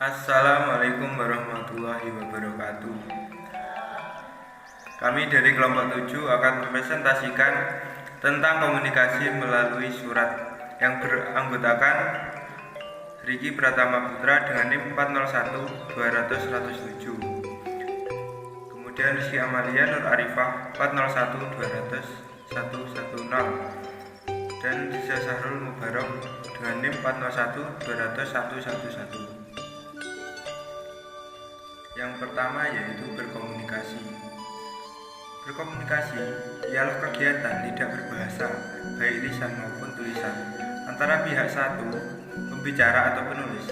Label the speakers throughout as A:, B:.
A: Assalamualaikum warahmatullahi wabarakatuh. Kami dari kelompok 7 akan mempresentasikan tentang komunikasi melalui surat yang beranggotakan Riki Pratama Putra dengan NIM 401-200-107. Kemudian Rizky Amalia Nur Arifah 401-200-110 dan Diza Sahrul Mubarok dengan NIM 401-200-111. Yang pertama yaitu berkomunikasi. Berkomunikasi ialah kegiatan tidak berbahasa, baik lisan maupun tulisan, antara pihak satu, pembicara atau penulis,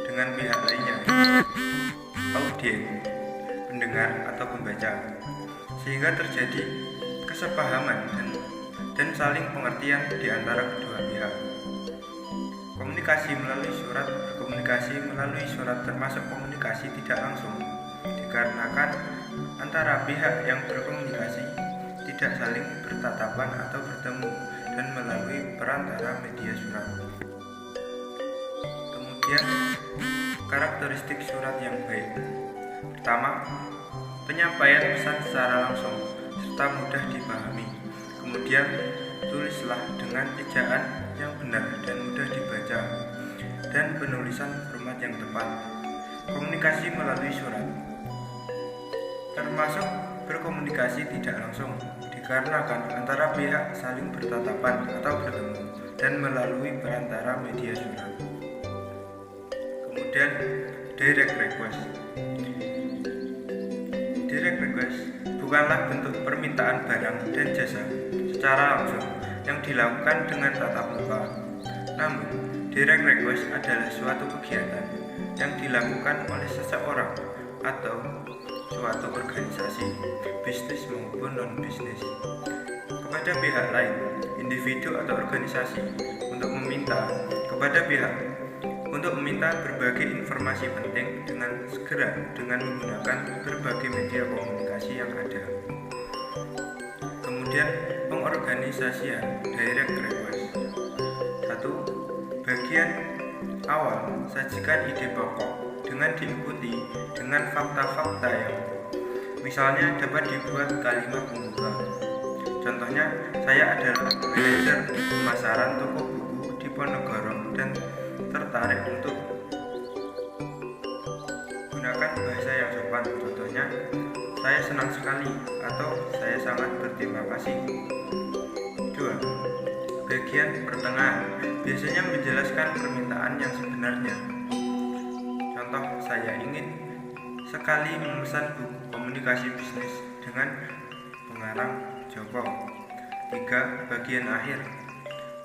A: dengan pihak lainnya, audien, pendengar atau pembaca, sehingga terjadi kesepahaman dan saling pengertian di antara kedua pihak. Komunikasi melalui surat. Berkomunikasi melalui surat termasuk komunikasi tidak langsung, dikarenakan antara pihak yang berkomunikasi tidak saling bertatapan atau bertemu dan melalui perantara media surat. Kemudian, karakteristik surat yang baik. Pertama, penyampaian pesan secara langsung serta mudah dipahami. Kemudian, tulislah dengan ejaan yang benar dan mudah dibaca, dan penulisan format yang tepat. Komunikasi melalui surat termasuk berkomunikasi tidak langsung, dikarenakan antara pihak saling bertatapan atau bertemu dan melalui perantara media surat. Kemudian, direct request. Direct request bukanlah bentuk permintaan barang dan jasa secara langsung yang dilakukan dengan tatap muka. Namun, direct request adalah suatu kegiatan yang dilakukan oleh seseorang atau suatu organisasi, bisnis maupun non-bisnis, kepada pihak lain, individu atau organisasi, untuk meminta berbagai informasi penting dengan segera dengan menggunakan berbagai media komunikasi yang ada. Kemudian, pengorganisasian direct request. 1. Bagian awal, sajikan ide pokok dengan diikuti dengan fakta-fakta yang misalnya dapat dibuat kalimat pembuka. Contohnya, saya adalah manajer pemasaran toko buku di Ponorogo dan tertarik untuk gunakan bahasa yang sopan. Contohnya, saya senang sekali atau saya sangat berterima kasih. 2. Bagian pertengahan biasanya menjelaskan permintaan yang sebenarnya. Contoh, saya ingin sekali memesan buku komunikasi bisnis dengan pengarang Joko. 3. Bagian akhir.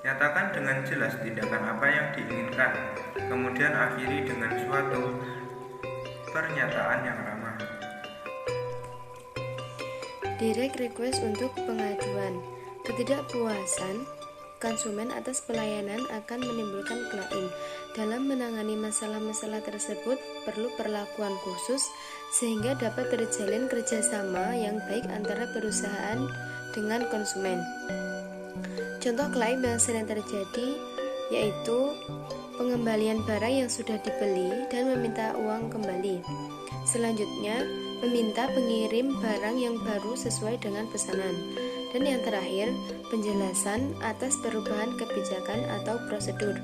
A: Nyatakan dengan jelas tindakan apa yang diinginkan, kemudian akhiri dengan suatu pernyataan yang ramah.
B: Direct request untuk pengaduan. Ketidakpuasan konsumen atas pelayanan akan menimbulkan klaim. Dalam menangani masalah-masalah tersebut perlu perlakuan khusus sehingga dapat terjalin kerjasama yang baik antara perusahaan dengan konsumen. Contoh klaim yang sering terjadi yaitu pengembalian barang yang sudah dibeli dan meminta uang kembali. Selanjutnya, meminta pengirim barang yang baru sesuai dengan pesanan. Dan yang terakhir, penjelasan atas perubahan kebijakan atau prosedur.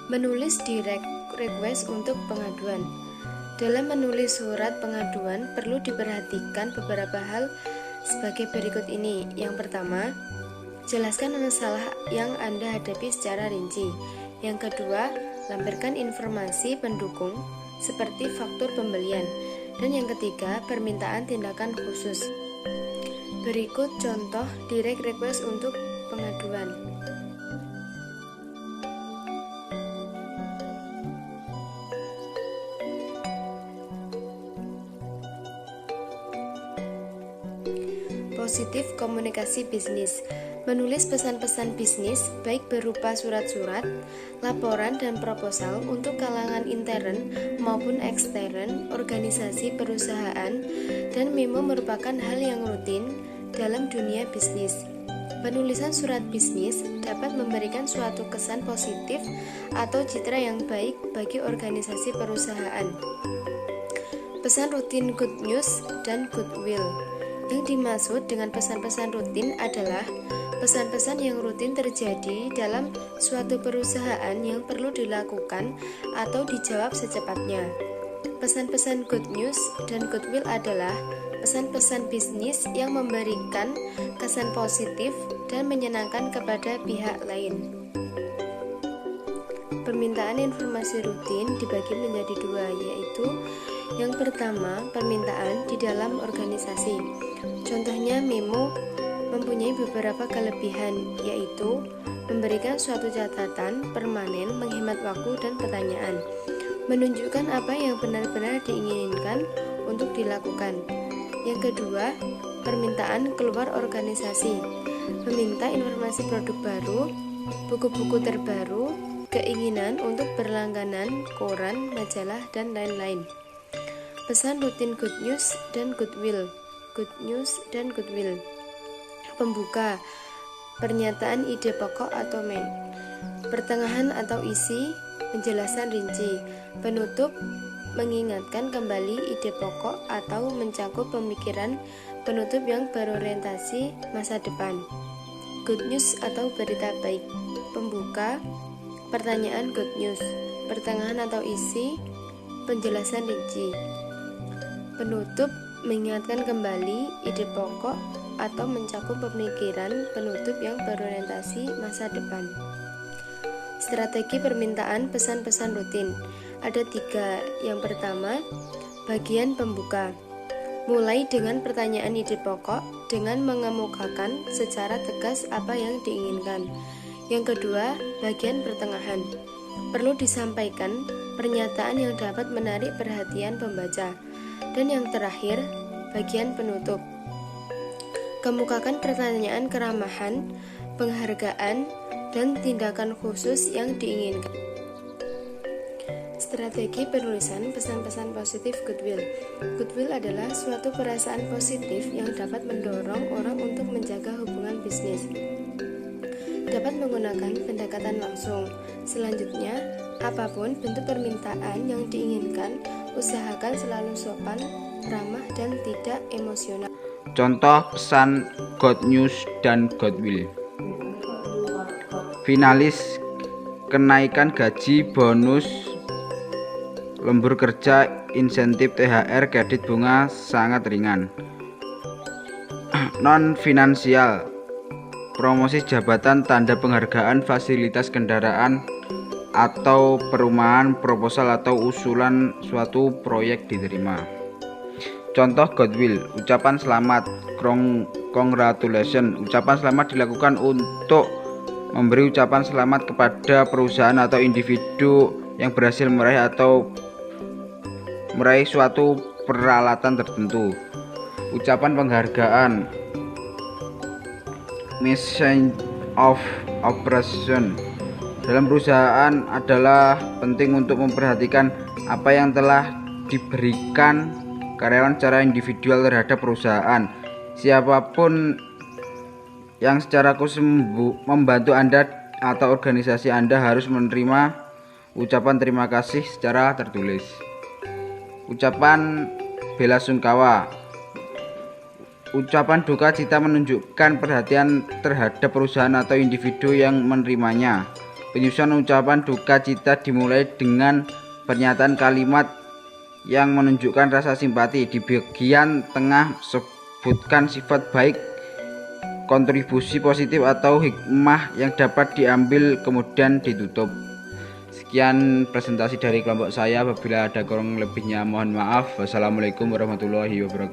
B: Menulis direct request untuk pengaduan. Dalam menulis surat pengaduan perlu diperhatikan beberapa hal sebagai berikut ini. Yang pertama, jelaskan masalah yang Anda hadapi secara rinci. Yang kedua, lampirkan informasi pendukung seperti faktur pembelian. Dan yang ketiga, permintaan tindakan khusus. Berikut contoh direct request untuk pengaduan. Positif komunikasi bisnis. Menulis pesan-pesan bisnis baik berupa surat-surat, laporan dan proposal untuk kalangan intern maupun ekstern, organisasi perusahaan, dan memo merupakan hal yang rutin dalam dunia bisnis. Penulisan surat bisnis dapat memberikan suatu kesan positif atau citra yang baik bagi organisasi perusahaan. Pesan rutin good news dan goodwill. Yang dimaksud dengan pesan-pesan rutin adalah pesan-pesan yang rutin terjadi dalam suatu perusahaan yang perlu dilakukan atau dijawab secepatnya. Pesan-pesan good news dan goodwill adalah pesan-pesan bisnis yang memberikan kesan positif dan menyenangkan kepada pihak lain. Permintaan informasi rutin dibagi menjadi dua, yaitu yang pertama, permintaan di dalam organisasi. Contohnya, memo mempunyai beberapa kelebihan, yaitu memberikan suatu catatan permanen, menghemat waktu dan pertanyaan, menunjukkan apa yang benar-benar diinginkan untuk dilakukan. Yang kedua, permintaan keluar organisasi, meminta informasi produk baru, buku-buku terbaru, keinginan untuk berlangganan koran, majalah, dan lain-lain. Pesan rutin good news dan goodwill. Good news dan goodwill. Pembuka, pernyataan ide pokok atau main. Pertengahan atau isi, penjelasan rinci. Penutup, mengingatkan kembali ide pokok atau mencakup pemikiran penutup yang berorientasi masa depan. Good news atau berita baik. Pembuka, pertanyaan good news. Pertengahan atau isi, penjelasan rinci. Penutup, mengingatkan kembali ide pokok atau mencakup pemikiran penutup yang berorientasi masa depan. Strategi permintaan pesan-pesan rutin ada 3. Yang pertama, bagian pembuka. Mulai dengan pertanyaan ide pokok dengan mengemukakan secara tegas apa yang diinginkan. Yang kedua, bagian pertengahan. Perlu disampaikan pernyataan yang dapat menarik perhatian pembaca. Dan yang terakhir, bagian penutup. Kemukakan pertanyaan keramahan, penghargaan, dan tindakan khusus yang diinginkan. Strategi penulisan pesan-pesan positif goodwill. Goodwill adalah suatu perasaan positif yang dapat mendorong orang untuk menjaga hubungan bisnis. Dapat menggunakan pendekatan langsung. Selanjutnya, apapun bentuk permintaan yang diinginkan, usahakan selalu sopan, ramah, dan tidak emosional.
C: Contoh pesan good news dan goodwill. Finalis, kenaikan gaji, bonus, lembur kerja, insentif THR, kredit bunga sangat ringan. Non finansial, promosi jabatan, tanda penghargaan, fasilitas kendaraan atau perumahan, proposal atau usulan suatu proyek diterima. Contoh goodwill, ucapan selamat, congratulations. Ucapan selamat dilakukan untuk memberi ucapan selamat kepada perusahaan atau individu yang berhasil meraih suatu peralatan tertentu. Ucapan penghargaan, mission of operation. Dalam perusahaan adalah penting untuk memperhatikan apa yang telah diberikan karyawan secara individual terhadap perusahaan. Siapapun yang secara khusus membantu Anda atau organisasi Anda harus menerima ucapan terima kasih secara tertulis. Ucapan bela sungkawa, ucapan duka cita menunjukkan perhatian terhadap perusahaan atau individu yang menerimanya. Penyusunan ucapan duka cita dimulai dengan pernyataan kalimat yang menunjukkan rasa simpati. Di bagian tengah sebutkan sifat baik, kontribusi positif atau hikmah yang dapat diambil, kemudian ditutup. Sekian presentasi dari kelompok saya. Apabila ada kurang lebihnya mohon maaf. Wassalamualaikum warahmatullahi wabarakatuh.